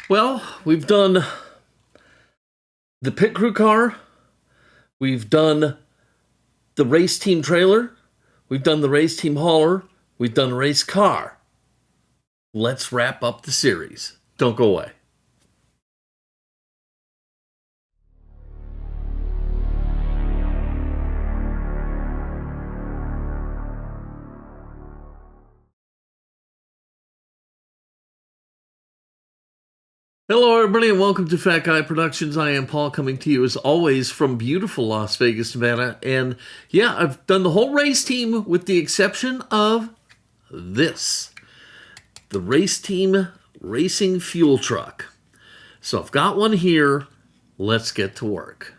Well, we've done the pit crew car, we've done the race team trailer, we've done the race team hauler, we've done a race car. Let's wrap up the series. Don't go away. Hello, everybody, and welcome to Fat Guy Productions. I am Paul, coming to you as always from beautiful Las Vegas, Nevada. And yeah, I've done the whole race team with the exception of this, the race team racing fuel truck. So I've got one here. Let's get to work.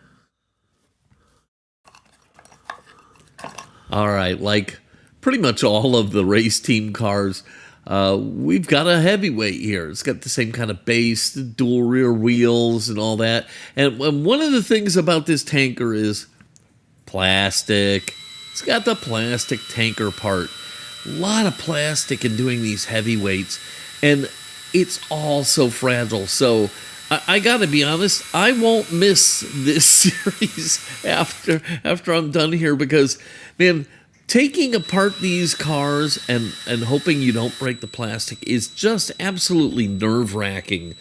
All right, like pretty much all of the race team cars, we've got a heavyweight here. It's got the same kind of base, the dual rear wheels, and all that. And one of the things about this tanker is plastic. It's got the plastic tanker part. A lot of plastic in doing these heavyweights, and it's all so fragile. So I gotta be honest, I won't miss this series after I'm done here, because man, taking apart these cars and hoping you don't break the plastic is just absolutely nerve-wracking.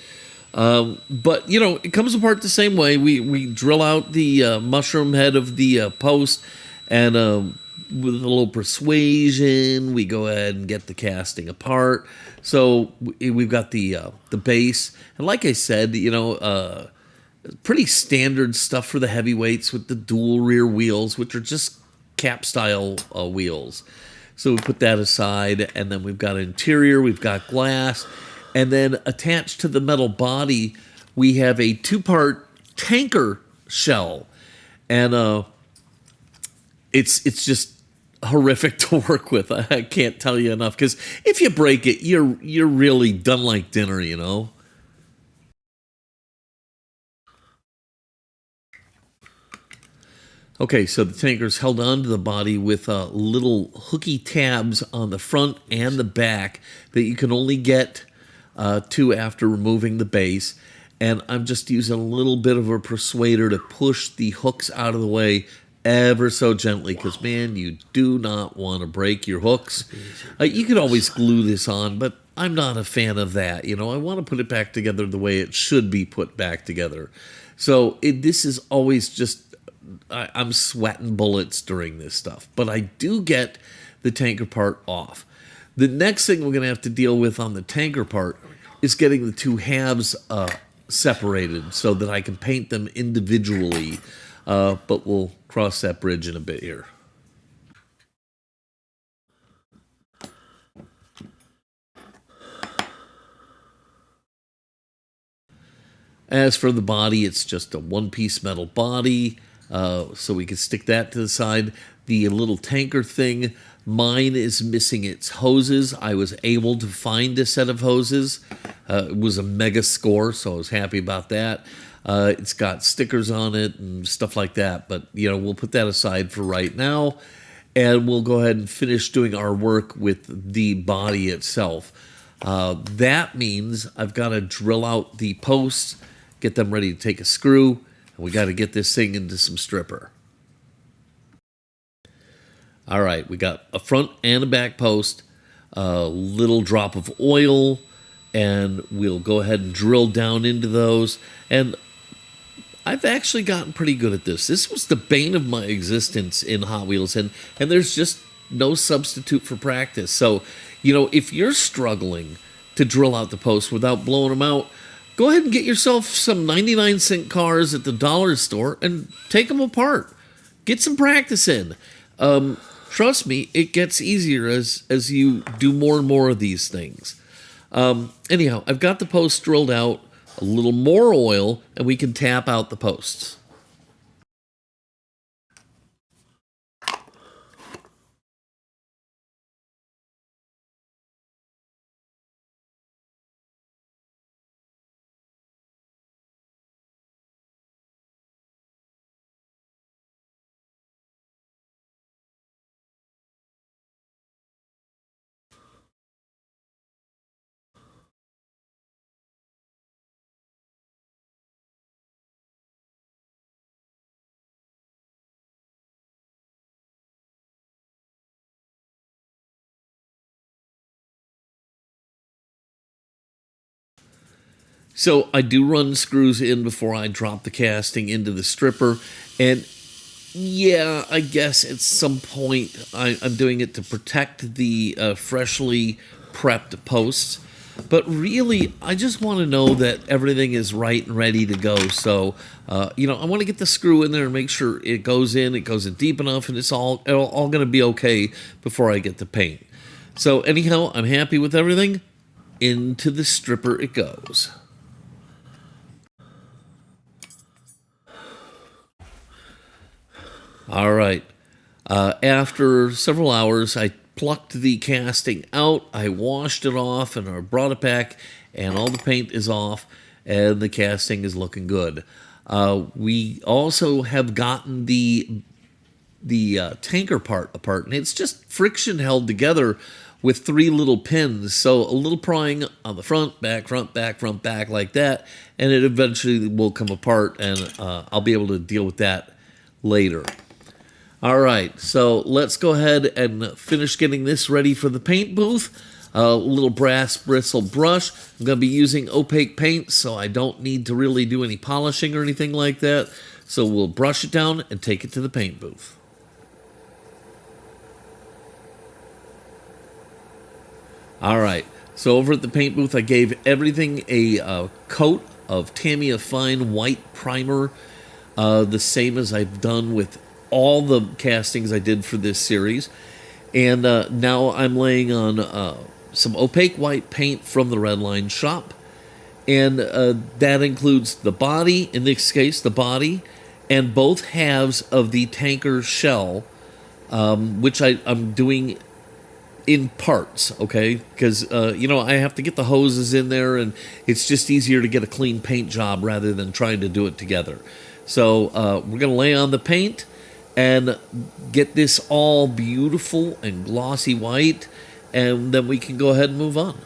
But you know, it comes apart the same way. We drill out the mushroom head of the post, and with a little persuasion, we go ahead and get the casting apart. So we've got the base, and like I said, you know, pretty standard stuff for the heavyweights with the dual rear wheels, which are just cap style wheels. So we put that aside, and then we've got interior, we've got glass, and then attached to the metal body, we have a two-part tanker shell, and it's just horrific to work with. I can't tell you enough, because if you break it, you're really done like dinner, you know. Okay, so the tanker's held onto the body with little hooky tabs on the front and the back that you can only get to after removing the base. And I'm just using a little bit of a persuader to push the hooks out of the way ever so gently, because man, you do not want to break your hooks. You can always glue this on, but I'm not a fan of that. You know, I want to put it back together the way it should be put back together. So this is always just, I'm sweating bullets during this stuff, but I do get the tanker part off. The next thing we're going to have to deal with on the tanker part is getting the two halves separated so that I can paint them individually, but we'll cross that bridge in a bit here. As for the body, it's just a one-piece metal body, so we can stick that to the side. The little tanker thing, mine is missing its hoses. I was able to find a set of hoses. It was a mega score, so I was happy about that. It's got stickers on it and stuff like that, but you know, we'll put that aside for right now, and we'll go ahead and finish doing our work with the body itself. That means I've got to drill out the posts, get them ready to take a screw, and we got to get this thing into some stripper. All right, we got a front and a back post, a little drop of oil, and we'll go ahead and drill down into those. And I've actually gotten pretty good at this. This was the bane of my existence in Hot Wheels, and there's just no substitute for practice. So, you know, if you're struggling to drill out the posts without blowing them out, go ahead and get yourself some 99-cent cars at the dollar store and take them apart. Get some practice in. Trust me, it gets easier as you do more and more of these things. Anyhow, I've got the posts drilled out, a little more oil, and we can tap out the posts. So I do run screws in before I drop the casting into the stripper. And yeah, I guess at some point I'm doing it to protect the freshly prepped posts. But really, I just want to know that everything is right and ready to go. So, I want to get the screw in there and make sure it goes in deep enough, and it's all going to be okay before I get the paint. So anyhow, I'm happy with everything. Into the stripper it goes. All right. After several hours, I plucked the casting out. I washed it off and I brought it back, and all the paint is off, and the casting is looking good. We also have gotten the tanker part apart, and it's just friction held together with 3 little pins. So a little prying on the front, back, like that, and it eventually will come apart, and I'll be able to deal with that later. All right, so let's go ahead and finish getting this ready for the paint booth. A little brass bristle brush. I'm going to be using opaque paint, so I don't need to really do any polishing or anything like that. So we'll brush it down and take it to the paint booth. All right, so over at the paint booth, I gave everything a coat of Tamiya Fine White Primer, the same as I've done with all the castings I did for this series. And now I'm laying on some opaque white paint from the Redline shop. And that includes the body, in this case, the body, and both halves of the tanker shell, which I'm doing in parts, okay? Because, I have to get the hoses in there, and it's just easier to get a clean paint job rather than trying to do it together. So we're going to lay on the paint and get this all beautiful and glossy white, and then we can go ahead and move on.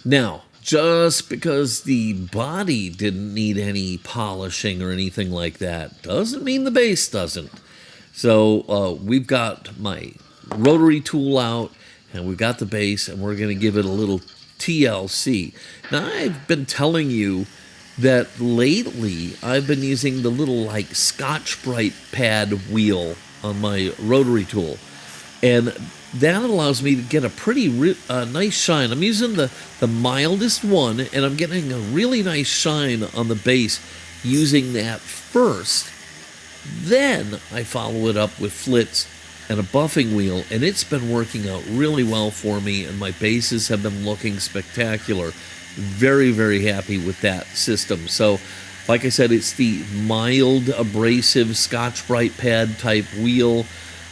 Now, just because the body didn't need any polishing or anything like that doesn't mean the base doesn't. So we've got my rotary tool out, and we've got the base, and we're going to give it a little TLC. Now, I've been telling you that lately I've been using the little Scotch-Brite pad wheel on my rotary tool, and that allows me to get a pretty nice shine. I'm using the mildest one, and I'm getting a really nice shine on the base using that first. Then I follow it up with Flitz and a buffing wheel, and it's been working out really well for me, and my bases have been looking spectacular. Very, very happy with that system. So, like I said, it's the mild abrasive Scotch-Brite pad type wheel.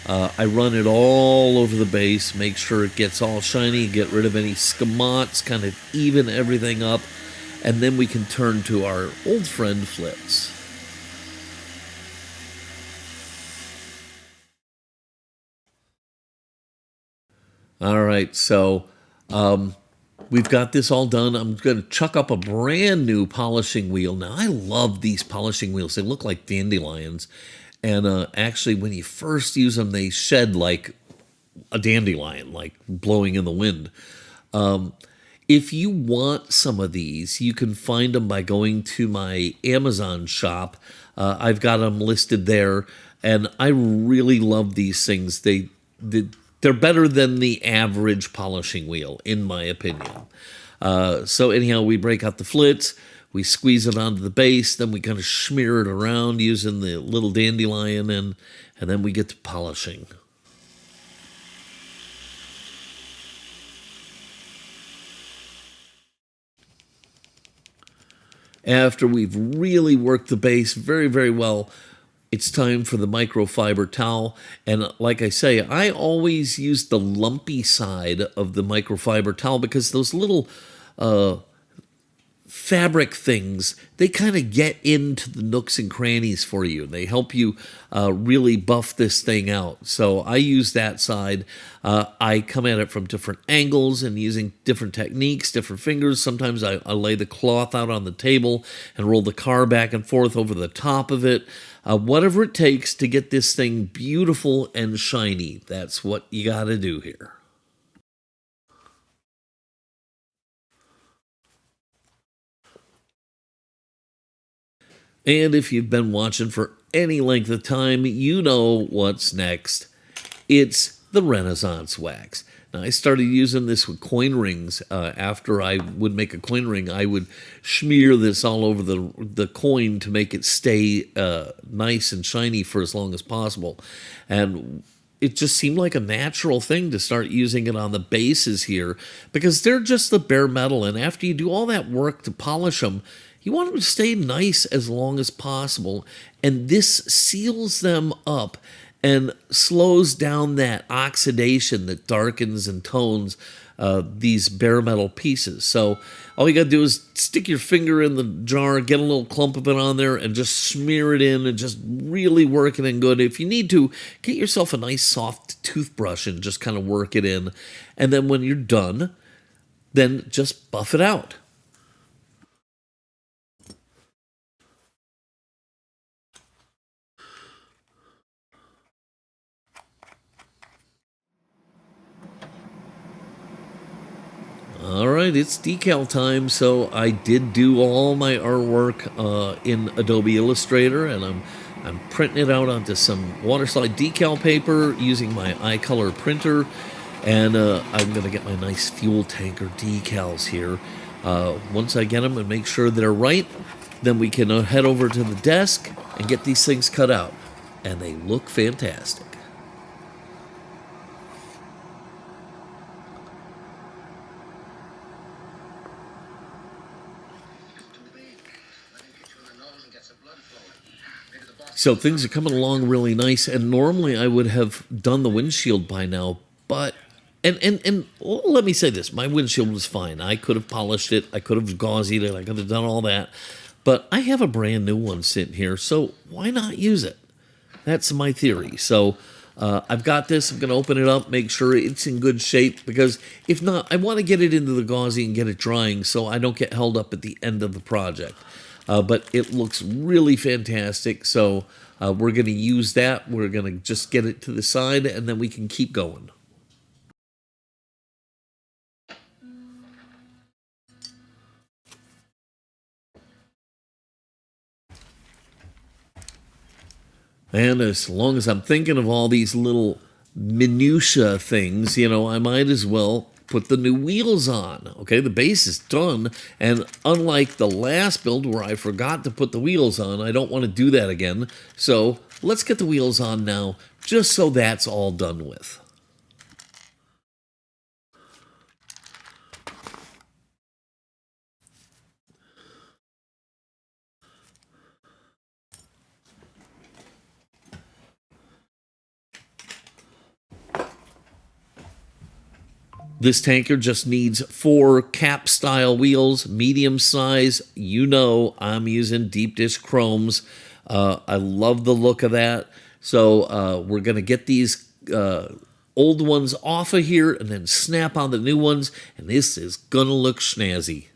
I run it all over the base, make sure it gets all shiny, get rid of any scamots, kind of even everything up, and then we can turn to our old friend Flitz. All right, so we've got this all done. I'm going to chuck up a brand new polishing wheel. Now, I love these polishing wheels. They look like dandelions. And actually, when you first use them, they shed like a dandelion, like blowing in the wind. If you want some of these, you can find them by going to my Amazon shop. I've got them listed there, and I really love these things. They're better than the average polishing wheel, in my opinion. So anyhow, we break out the Flitz, we squeeze it onto the base, then we kind of smear it around using the little dandelion, and then we get to polishing. After we've really worked the base very, very well, it's time for the microfiber towel. And like I say, I always use the lumpy side of the microfiber towel because those little fabric things, they kind of get into the nooks and crannies for you. They help you really buff this thing out. So I use that side. I come at it from different angles and using different techniques, different fingers. Sometimes I lay the cloth out on the table and roll the car back and forth over the top of it. Whatever it takes to get this thing beautiful and shiny. That's what you got to do here. And if you've been watching for any length of time, you know what's next. It's the Renaissance wax. Now, I started using this with coin rings. After I would make a coin ring, I would smear this all over the coin to make it stay nice and shiny for as long as possible. And it just seemed like a natural thing to start using it on the bases here because they're just the bare metal. And after you do all that work to polish them, you want them to stay nice as long as possible. And this seals them up and slows down that oxidation that darkens and tones these bare metal pieces. So all you got to do is stick your finger in the jar, get a little clump of it on there, and just smear it in and just really work it in good. If you need to, get yourself a nice soft toothbrush and just kind of work it in. And then when you're done, then just buff it out. All right, it's decal time. So I did do all my artwork in Adobe Illustrator, and I'm printing it out onto some water slide decal paper using my iColor printer, and I'm gonna get my nice fuel tanker decals here. Once I get them and make sure they're right, then we can head over to the desk and get these things cut out, and they look fantastic. So things are coming along really nice, and normally I would have done the windshield by now, but and well, let me say this: my windshield was fine. I could have polished it, I could have gauzied it, I could have done all that, but I have a brand new one sitting here, so why not use it? That's my theory. So I've got this. I'm going to open it up, make sure it's in good shape, because if not, I want to get it into the gauzy and get it drying so I don't get held up at the end of the project. But it looks really fantastic, so we're going to use that. We're going to just get it to the side, and then we can keep going. And as long as I'm thinking of all these little minutia things, I might as well put the new wheels on. Okay, the base is done, and unlike the last build where I forgot to put the wheels on, I don't want to do that again. So let's get the wheels on now, just so that's all done with. This tanker just needs 4 cap style wheels, medium size. I'm using deep dish chromes. I love the look of that. So we're going to get these old ones off of here and then snap on the new ones. And this is going to look snazzy.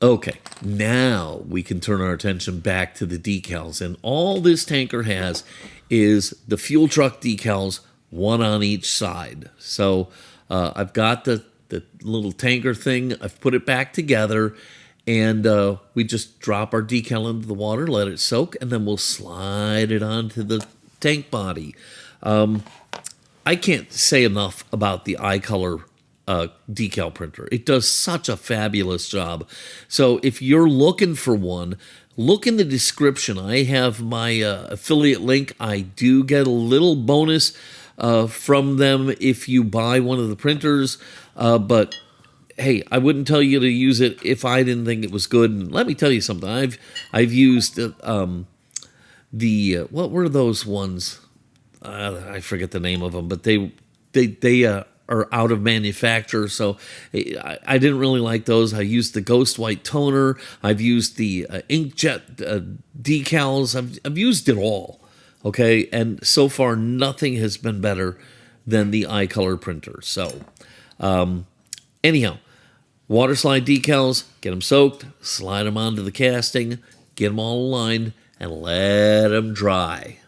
Okay, now we can turn our attention back to the decals. And all this tanker has is the fuel truck decals, one on each side. So I've got the little tanker thing, I've put it back together, and we just drop our decal into the water, let it soak, and then we'll slide it onto the tank body. I can't say enough about the iColor decal printer. It does such a fabulous job. So if you're looking for one, look in the description. I have my affiliate link. I do get a little bonus from them if you buy one of the printers. But hey, I wouldn't tell you to use it if I didn't think it was good. And let me tell you something. I've used the what were those ones? I forget the name of them, but they are out of manufacture, so I didn't really like those. I used the Ghost White toner. I've used the inkjet decals. I've used it all, okay, and so far nothing has been better than the iColor printer. So, anyhow, water slide decals, get them soaked, slide them onto the casting, get them all aligned, and let them dry.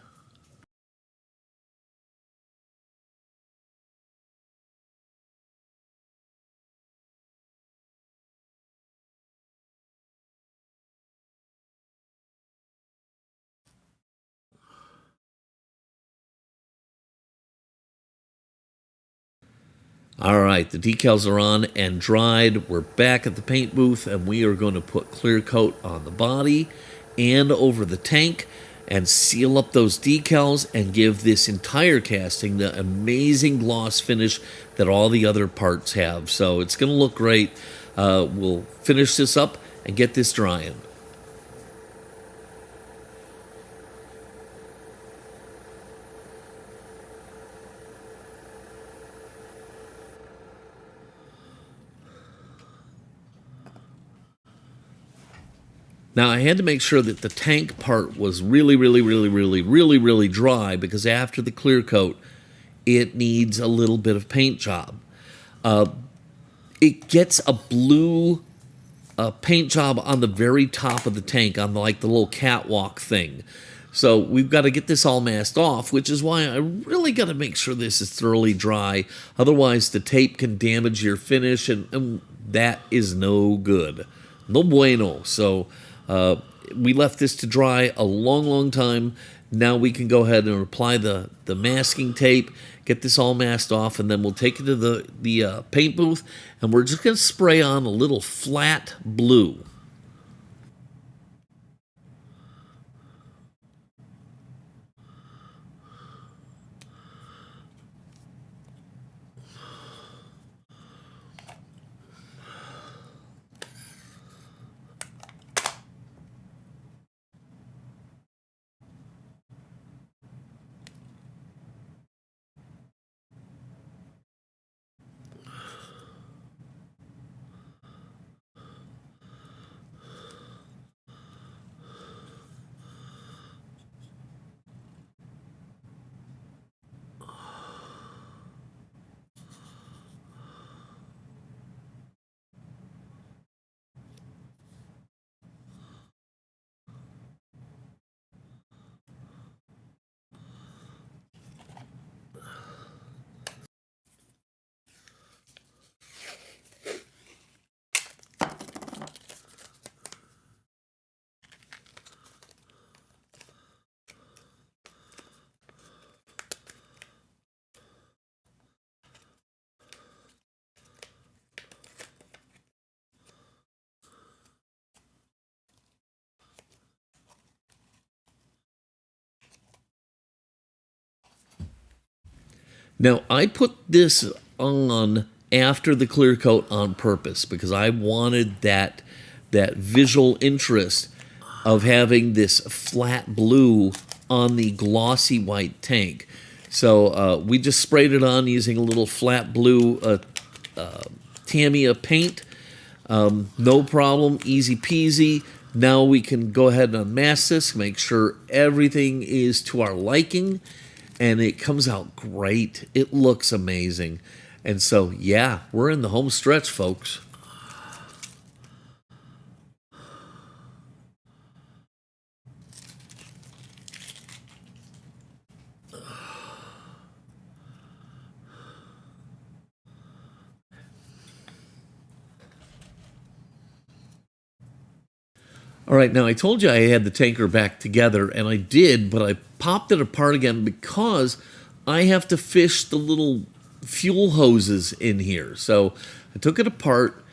All right, the decals are on and dried. We're back at the paint booth, and we are going to put clear coat on the body and over the tank and seal up those decals and give this entire casting the amazing gloss finish that all the other parts have. So it's going to look great. We'll finish this up and get this drying. Now, I had to make sure that the tank part was really dry, because after the clear coat, it needs a little bit of paint job. It gets a blue paint job on the very top of the tank, on like the little catwalk thing. So we've got to get this all masked off, which is why I really got to make sure this is thoroughly dry. Otherwise, the tape can damage your finish, and that is no good. No bueno. So we left this to dry a long time. Now we can go ahead and apply the masking tape, get this all masked off, and then we'll take it to the paint booth, and we're just going to spray on a little flat blue. Now, I put this on after the clear coat on purpose, because I wanted that visual interest of having this flat blue on the glossy white tank. So we just sprayed it on using a little flat blue Tamiya paint. No problem, easy peasy. Now we can go ahead and unmask this, make sure everything is to our liking, and it comes out great. It looks amazing. And so, yeah, we're in the home stretch, folks. All right, now I told you I had the tanker back together, and I did, but I popped it apart again because I have to fish the little fuel hoses in here. So I took it apart,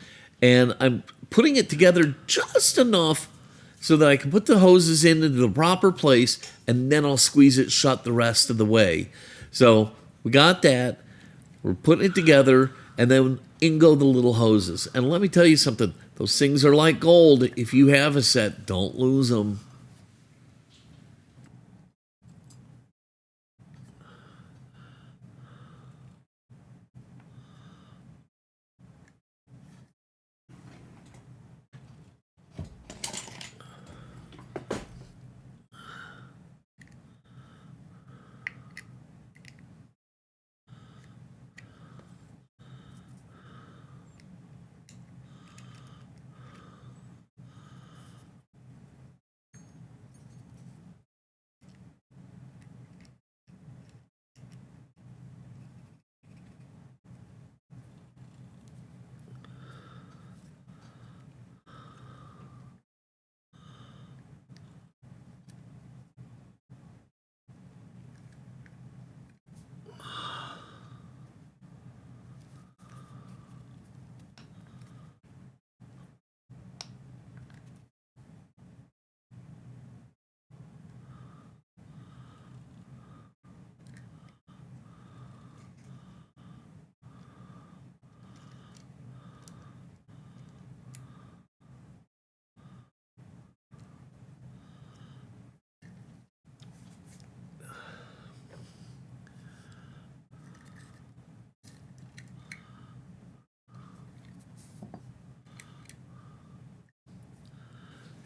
and I'm putting it together just enough so that I can put the hoses into the proper place, and then I'll squeeze it shut the rest of the way. So we got that. We're putting it together, and then in go the little hoses. And let me tell you something. Those things are like gold. If you have a set, don't lose them.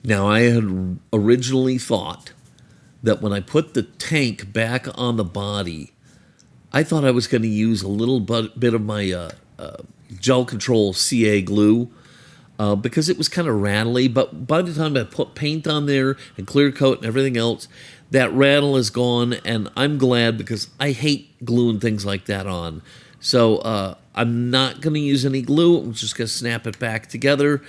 Now, I had originally thought that when I put the tank back on the body, I thought I was going to use a little bit of my gel control CA glue because it was kind of rattly. But by the time I put paint on there and clear coat and everything else, that rattle is gone, and I'm glad because I hate gluing things like that on. So I'm not going to use any glue. I'm just going to snap it back together.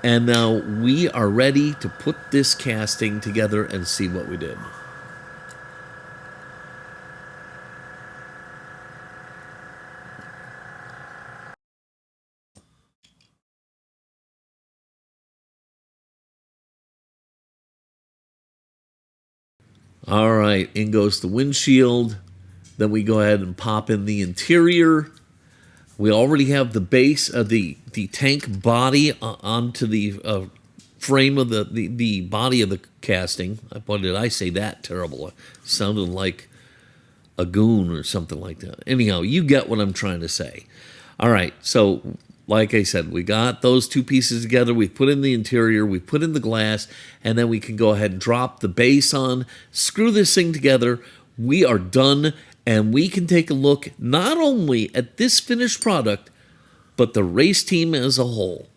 And now we are ready to put this casting together and see what we did. All right, in goes the windshield. Then we go ahead and pop in the interior. We already have the base of the tank body onto the frame of the body of the casting. What did I say that terrible? It sounded like a goon or something like that. Anyhow, you get what I'm trying to say. All right, so like I said, we got those two pieces together. We put in the interior, we put in the glass, and then we can go ahead and drop the base on, screw this thing together. We are done, and we can take a look not only at this finished product, but the race team as a whole.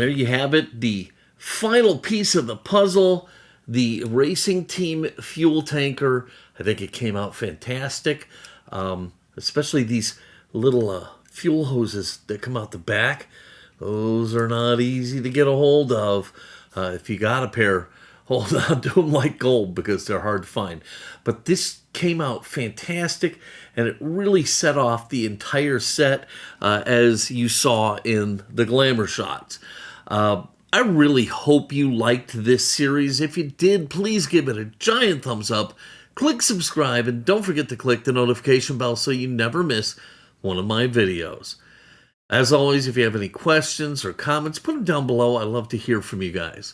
there you have it, the final piece of the puzzle, the racing team fuel tanker. I think it came out fantastic, especially these little fuel hoses that come out the back. Those are not easy to get a hold of. If you got a pair, hold on to them like gold because they're hard to find. But this came out fantastic, and it really set off the entire set as you saw in the glamour shots. I really hope you liked this series. If you did, please give it a giant thumbs up. Click subscribe, and don't forget to click the notification bell so you never miss one of my videos. As always, if you have any questions or comments, put them down below. I love to hear from you guys.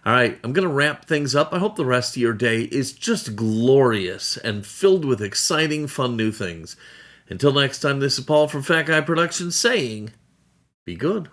All right, I'm going to wrap things up. I hope the rest of your day is just glorious and filled with exciting, fun new things. Until next time, this is Paul from Fat Guy Productions saying, be good.